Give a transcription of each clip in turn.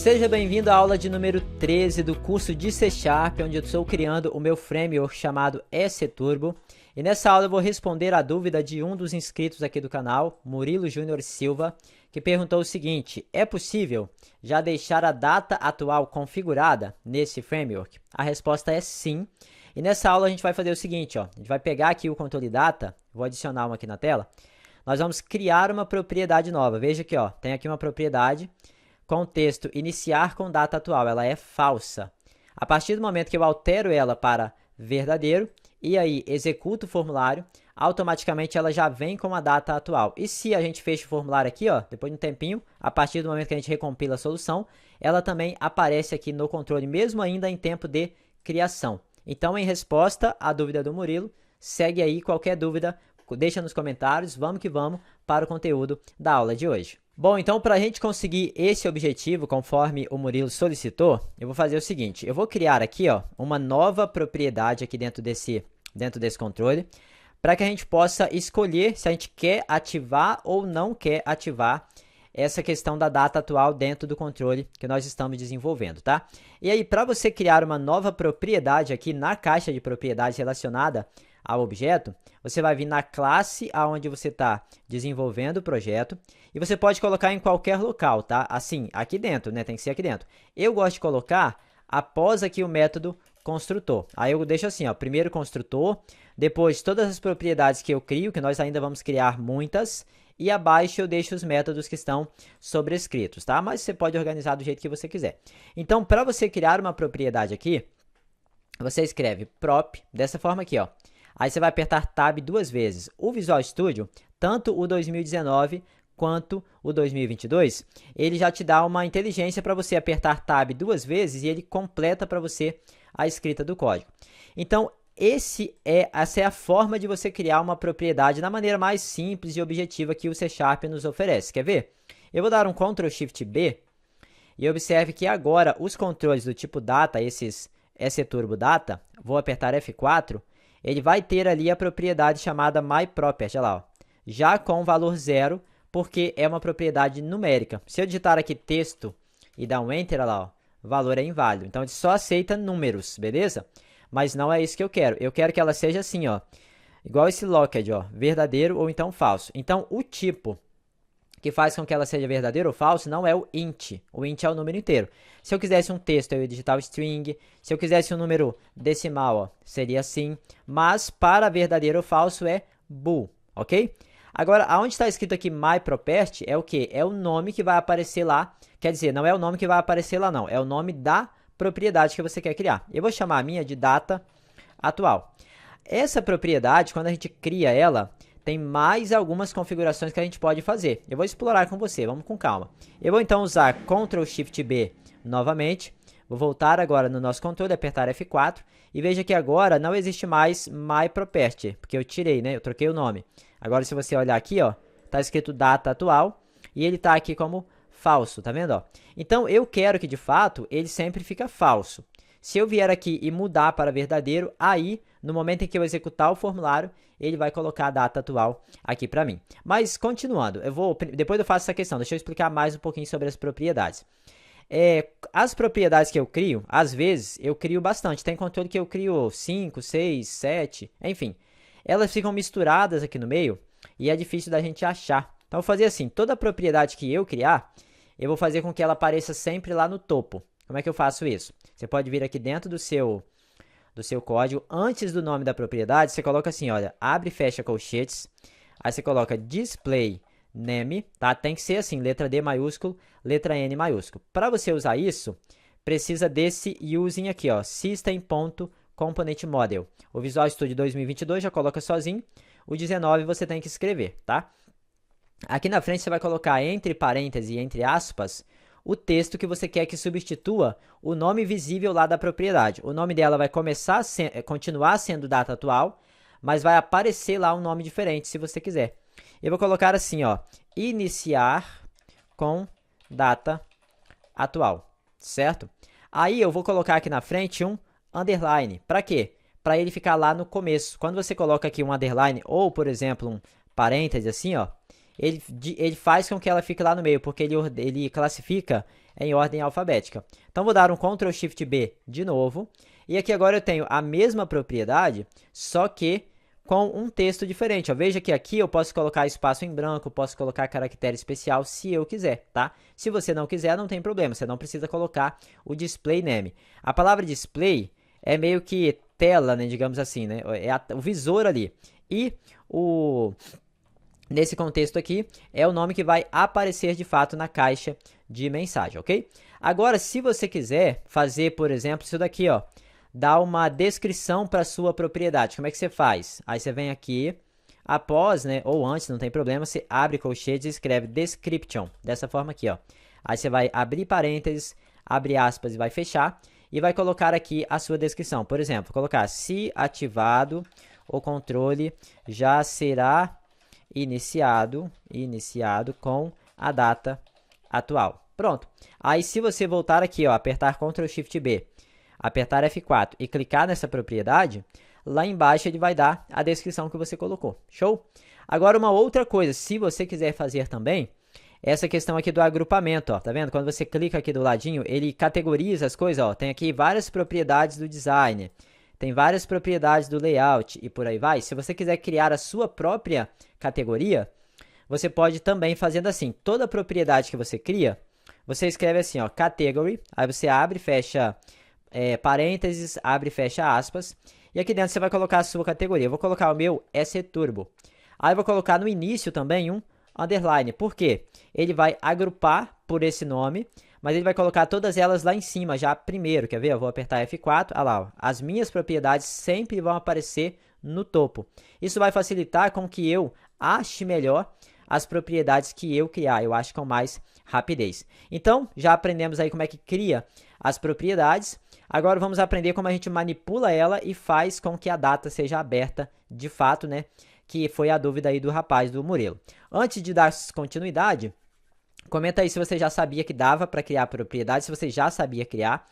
Seja bem-vindo à aula de número 13 do curso de C#, onde eu estou criando o meu framework chamado EC-Turbo. E nessa aula eu vou responder a dúvida de um dos inscritos aqui do canal, Murilo Júnior Silva, que perguntou o seguinte: é possível já deixar a data atual configurada nesse framework? A resposta é sim. E nessa aula a gente vai fazer o seguinte, ó, a gente vai pegar aqui o controle data, vou adicionar uma aqui na tela, nós vamos criar uma propriedade nova. Veja aqui, ó, tem aqui uma propriedade com o texto iniciar com data atual, ela é falsa. A partir do momento que eu altero ela para verdadeiro e aí executo o formulário, automaticamente ela já vem com a data atual. E se a gente fecha o formulário aqui, ó, depois de um tempinho, a partir do momento que a gente recompila a solução, ela também aparece aqui no controle, mesmo ainda em tempo de criação. Então, em resposta à dúvida do Murilo, segue aí qualquer dúvida, deixa nos comentários, vamos que vamos para o conteúdo da aula de hoje. Bom, então para a gente conseguir esse objetivo, conforme o Murilo solicitou, eu vou fazer o seguinte, eu vou criar aqui, ó, uma nova propriedade aqui dentro desse controle, para que a gente possa escolher se a gente quer ativar ou não quer ativar essa questão da data atual dentro do controle que nós estamos desenvolvendo, tá? E aí, para você criar uma nova propriedade aqui na caixa de propriedades relacionada ao objeto, você vai vir na classe aonde você está desenvolvendo o projeto e você pode colocar em qualquer local, tá? Assim, aqui dentro, né? Tem que ser aqui dentro. Eu gosto de colocar após aqui o método construtor. Aí eu deixo assim, ó, primeiro construtor, depois todas as propriedades que eu crio, que nós ainda vamos criar muitas, e abaixo eu deixo os métodos que estão sobrescritos, tá? Mas você pode organizar do jeito que você quiser. Então, para você criar uma propriedade aqui, você escreve prop, dessa forma aqui, ó. Aí você vai apertar Tab duas vezes. O Visual Studio, tanto o 2019 quanto o 2022, ele já te dá uma inteligência para você apertar Tab duas vezes e ele completa para você a escrita do código. Então, essa é a forma de você criar uma propriedade da maneira mais simples e objetiva que o C# nos oferece. Quer ver? Eu vou dar um Ctrl Shift B e observe que agora os controles do tipo data, esses EC-Turbo Data, vou apertar F4, ele vai ter ali a propriedade chamada MyProperty, olha lá, ó, já com valor 0, porque é uma propriedade numérica. Se eu digitar aqui texto e dar um Enter, olha lá, ó, o valor é inválido. Então, ele só aceita números, beleza? Mas não é isso que eu quero. Eu quero que ela seja assim, ó, igual esse locked, ó, verdadeiro ou então falso. Então, o tipo que faz com que ela seja verdadeiro ou falso não é o int. O int é o número inteiro. Se eu quisesse um texto, eu ia digitar o string. Se eu quisesse um número decimal, ó, seria assim. Mas para verdadeiro ou falso é bool, ok? Agora, aonde está escrito aqui MyProperty é o quê? É o nome que vai aparecer lá. Quer dizer, não é o nome que vai aparecer lá, não. É o nome da propriedade que você quer criar. Eu vou chamar a minha de data atual. Essa propriedade, quando a gente cria ela, tem mais algumas configurações que a gente pode fazer. Eu vou explorar com você, vamos com calma. Eu vou então usar Ctrl Shift B novamente. Vou voltar agora no nosso controle, apertar F4. E veja que agora não existe mais MyProperty, porque eu tirei, né? Eu troquei o nome. Agora, se você olhar aqui, ó, tá escrito data atual e ele tá aqui como falso, tá vendo, ó? Então, eu quero que, de fato, ele sempre fica falso. Se eu vier aqui e mudar para verdadeiro, aí, no momento em que eu executar o formulário, ele vai colocar a data atual aqui para mim. Mas, continuando, depois eu faço essa questão, deixa eu explicar mais um pouquinho sobre as propriedades. As propriedades que eu crio, às vezes, eu crio bastante. Tem controle que eu crio 5, 6, 7, enfim. Elas ficam misturadas aqui no meio e é difícil da gente achar. Então, eu vou fazer assim, toda propriedade que eu criar, eu vou fazer com que ela apareça sempre lá no topo. Como é que eu faço isso? Você pode vir aqui dentro do seu código, antes do nome da propriedade, você coloca assim, olha, abre e fecha colchetes, aí você coloca display name, tá? Tem que ser assim, letra D maiúsculo, letra N maiúsculo. Para você usar isso, precisa desse using aqui, ó, system.componentModel. O Visual Studio 2022 já coloca sozinho, o 19 você tem que escrever, tá? Aqui na frente você vai colocar entre parênteses e entre aspas o texto que você quer que substitua o nome visível lá da propriedade. O nome dela vai continuar sendo data atual, mas vai aparecer lá um nome diferente se você quiser. Eu vou colocar assim, ó, iniciar com data atual, certo? Aí eu vou colocar aqui na frente um underline. Para quê? Para ele ficar lá no começo. Quando você coloca aqui um underline ou, por exemplo, um parêntese assim, ó, ele faz com que ela fique lá no meio, porque ele classifica em ordem alfabética. Então, vou dar um Ctrl Shift B de novo. E aqui agora eu tenho a mesma propriedade, só que com um texto diferente. Ó. Veja que aqui eu posso colocar espaço em branco, posso colocar caractere especial se eu quiser, tá? Se você não quiser, não tem problema, você não precisa colocar o display name. A palavra display é meio que tela, né, digamos assim, né? É o visor ali. E nesse contexto aqui, é o nome que vai aparecer de fato na caixa de mensagem, ok? Agora, se você quiser fazer, por exemplo, isso daqui, ó, dar uma descrição para sua propriedade, como é que você faz? Aí você vem aqui, após, né, ou antes, não tem problema, você abre colchetes e escreve description, dessa forma aqui, ó. Aí você vai abrir parênteses, abre aspas e vai fechar, e vai colocar aqui a sua descrição. Por exemplo, colocar, se ativado, o controle já será iniciado com a data atual. Pronto. Aí, se você voltar aqui, ó, apertar Ctrl Shift B, apertar F4 e clicar nessa propriedade, lá embaixo ele vai dar a descrição que você colocou. Show? Agora, uma outra coisa, se você quiser fazer também, essa questão aqui do agrupamento, ó, tá vendo? Quando você clica aqui do ladinho, ele categoriza as coisas, ó, tem aqui várias propriedades do designer, tem várias propriedades do layout e por aí vai. Se você quiser criar a sua própria categoria, você pode também fazendo assim, toda propriedade que você cria, você escreve assim, ó, category, aí você abre, fecha parênteses, abre e fecha aspas, e aqui dentro você vai colocar a sua categoria. Eu vou colocar o meu SCTurbo. Aí eu vou colocar no início também um underline, por quê? Ele vai agrupar por esse nome, mas ele vai colocar todas elas lá em cima, já primeiro, quer ver? Eu vou apertar F4, olha lá, ó, as minhas propriedades sempre vão aparecer no topo. Isso vai facilitar com que eu ache melhor as propriedades que eu criar, eu acho com mais rapidez. Então, já aprendemos aí como é que cria as propriedades. Agora vamos aprender como a gente manipula ela e faz com que a data seja aberta de fato, né? Que foi a dúvida aí do rapaz, do Murilo. Antes de dar continuidade, comenta aí se você já sabia que dava para criar propriedade, se você já sabia criar.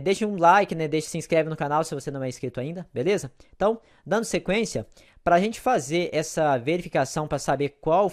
Deixe um like, né? Se inscreve no canal se você não é inscrito ainda, beleza? Então, dando sequência, para a gente fazer essa verificação para saber qual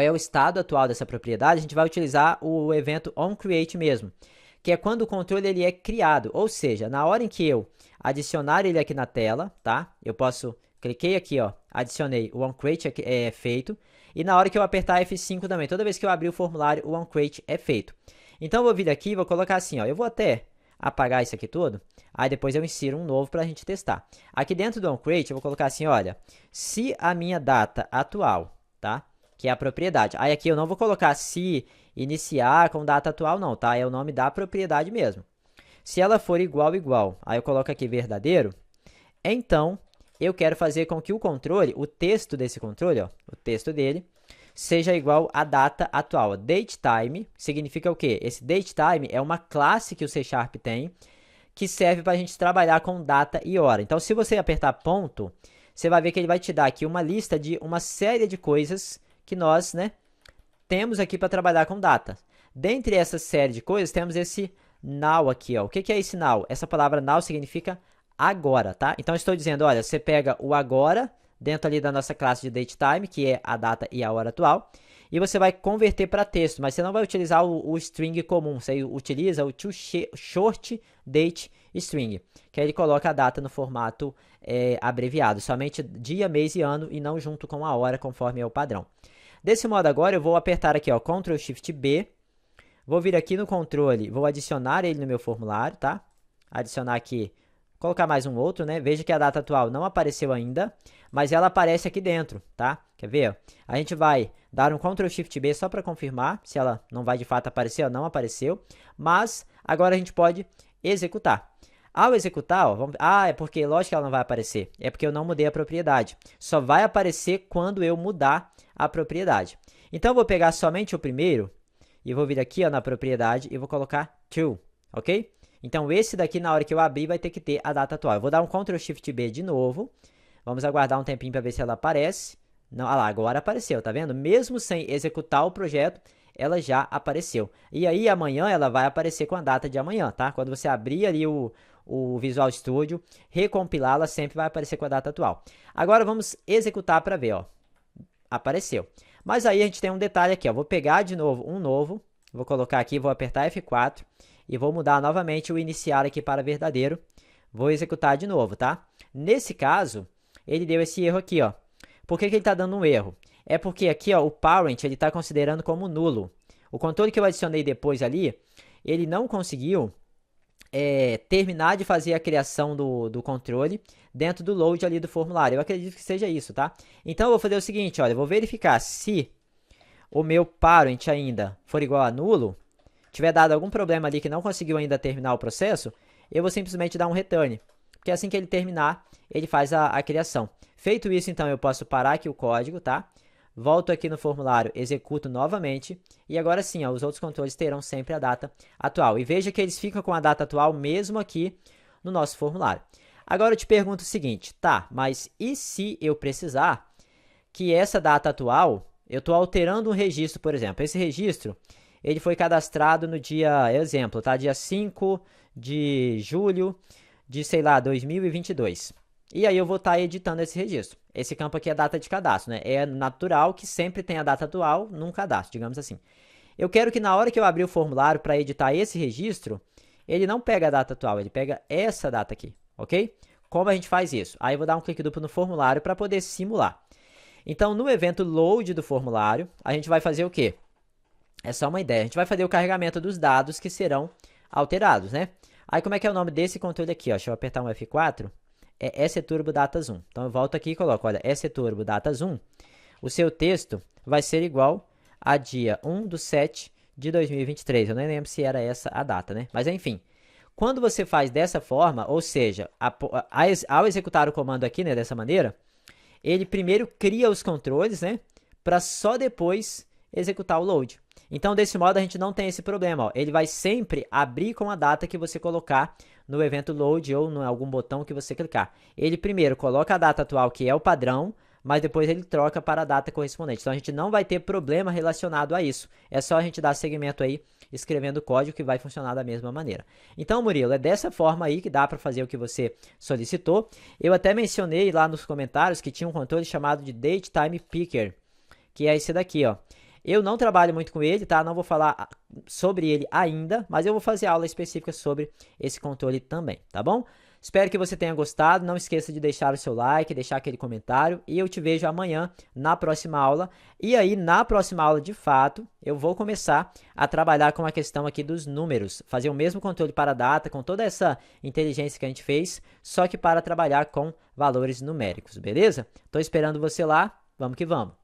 é o estado atual dessa propriedade, a gente vai utilizar o evento onCreate mesmo, que é quando o controle ele é criado, ou seja, na hora em que eu adicionar ele aqui na tela, tá? Eu cliquei aqui, ó, adicionei, o onCreate é feito, e na hora que eu apertar F5 também, toda vez que eu abrir o formulário, o onCreate é feito. Então, eu vou vir aqui e vou colocar assim, ó, eu vou até apagar isso aqui tudo, aí depois eu insiro um novo para a gente testar. Aqui dentro do onCreate, eu vou colocar assim, olha, se a minha data atual, tá? Que é a propriedade. Aí aqui eu não vou colocar se iniciar com data atual não, tá? É o nome da propriedade mesmo. Se ela for igual, aí eu coloco aqui verdadeiro, então eu quero fazer com que o controle, o texto desse controle, ó, o texto dele, seja igual à data atual. Datetime significa o quê? Esse datetime é uma classe que o C# tem, que serve para a gente trabalhar com data e hora. Então, se você apertar ponto, você vai ver que ele vai te dar aqui uma lista de uma série de coisas que nós, né, temos aqui para trabalhar com data. Dentre essa série de coisas, temos esse now aqui, ó. O que é esse now? Essa palavra now significa agora, tá? Então, eu estou dizendo, olha, você pega o agora, dentro ali da nossa classe de datetime, que é a data e a hora atual, e você vai converter para texto, mas você não vai utilizar o string comum, você utiliza o short date string, que aí ele coloca a data no formato abreviado, somente dia, mês e ano, e não junto com a hora, conforme é o padrão. Desse modo agora, eu vou apertar aqui, ó, Ctrl Shift B, vou vir aqui no controle, vou adicionar ele no meu formulário, tá? Adicionar aqui, colocar mais um outro, né? Veja que a data atual não apareceu ainda, mas ela aparece aqui dentro, tá? Quer ver? A gente vai dar um Ctrl Shift B só para confirmar se ela não vai de fato aparecer ou não apareceu, mas agora a gente pode executar. Ao executar, ó, é porque lógico que ela não vai aparecer, é porque eu não mudei a propriedade. Só vai aparecer quando eu mudar a propriedade. Então eu vou pegar somente o primeiro e vou vir aqui, ó, na propriedade e vou colocar true, ok? Então, esse daqui, na hora que eu abrir, vai ter que ter a data atual. Eu vou dar um Ctrl Shift B de novo. Vamos aguardar um tempinho para ver se ela aparece. Não, olha lá, agora apareceu, tá vendo? Mesmo sem executar o projeto, ela já apareceu. E aí, amanhã, ela vai aparecer com a data de amanhã, tá? Quando você abrir ali o Visual Studio, recompilar, ela sempre vai aparecer com a data atual. Agora, vamos executar para ver, ó. Apareceu. Mas aí a gente tem um detalhe aqui, ó. Vou pegar de novo um novo, vou colocar aqui, vou apertar F4 e vou mudar novamente o iniciar aqui para verdadeiro. Vou executar de novo, tá? Nesse caso, ele deu esse erro aqui, ó. Por que ele está dando um erro? É porque aqui, ó, o parent ele está considerando como nulo. O controle que eu adicionei depois ali, ele não conseguiu terminar de fazer a criação do controle dentro do load ali do formulário. Eu acredito que seja isso, tá? Então, eu vou fazer o seguinte, olha, eu vou verificar se o meu parent ainda for igual a nulo, tiver dado algum problema ali que não conseguiu ainda terminar o processo, eu vou simplesmente dar um return. Porque assim que ele terminar, ele faz a criação. Feito isso, então, eu posso parar aqui o código, tá? Volto aqui no formulário, executo novamente. E agora sim, ó, os outros controles terão sempre a data atual. E veja que eles ficam com a data atual mesmo aqui no nosso formulário. Agora eu te pergunto o seguinte, tá, mas e se eu precisar que essa data atual, eu estou alterando um registro, por exemplo. Esse registro, ele foi cadastrado no dia, exemplo, tá? Dia 5 de julho de, sei lá, 2022. E aí eu vou estar editando esse registro. Esse campo aqui é data de cadastro, né? É natural que sempre tenha a data atual num cadastro, digamos assim. Eu quero que na hora que eu abrir o formulário para editar esse registro, ele não pega a data atual, ele pega essa data aqui, ok? Como a gente faz isso? Aí eu vou dar um clique duplo no formulário para poder simular. Então, no evento load do formulário, a gente vai fazer o quê? É só uma ideia. A gente vai fazer o carregamento dos dados que serão alterados, né? Aí, como é que é o nome desse controle aqui? Ó? Deixa eu apertar um F4. É ECTurbo Data Zoom. Então, eu volto aqui e coloco, olha, ECTurbo Data Zoom. O seu texto vai ser igual a dia 1/7 de 2023. Eu nem lembro se era essa a data, né? Mas, enfim. Quando você faz dessa forma, ou seja, ao executar o comando aqui, né, dessa maneira, ele primeiro cria os controles, né, para só depois executar o load. Então, desse modo, a gente não tem esse problema. Ó. Ele vai sempre abrir com a data que você colocar no evento load ou em algum botão que você clicar. Ele primeiro coloca a data atual, que é o padrão, mas depois ele troca para a data correspondente. Então, a gente não vai ter problema relacionado a isso. É só a gente dar seguimento aí, escrevendo o código que vai funcionar da mesma maneira. Então, Murilo, é dessa forma aí que dá para fazer o que você solicitou. Eu até mencionei lá nos comentários que tinha um controle chamado de Datetime Picker, que é esse daqui, ó. Eu não trabalho muito com ele, tá? Não vou falar sobre ele ainda, mas eu vou fazer aula específica sobre esse controle também, tá bom? Espero que você tenha gostado. Não esqueça de deixar o seu like, deixar aquele comentário. E eu te vejo amanhã na próxima aula. E aí, na próxima aula, de fato, eu vou começar a trabalhar com a questão aqui dos números. Fazer o mesmo controle para a data, com toda essa inteligência que a gente fez, só que para trabalhar com valores numéricos, beleza? Estou esperando você lá. Vamos que vamos!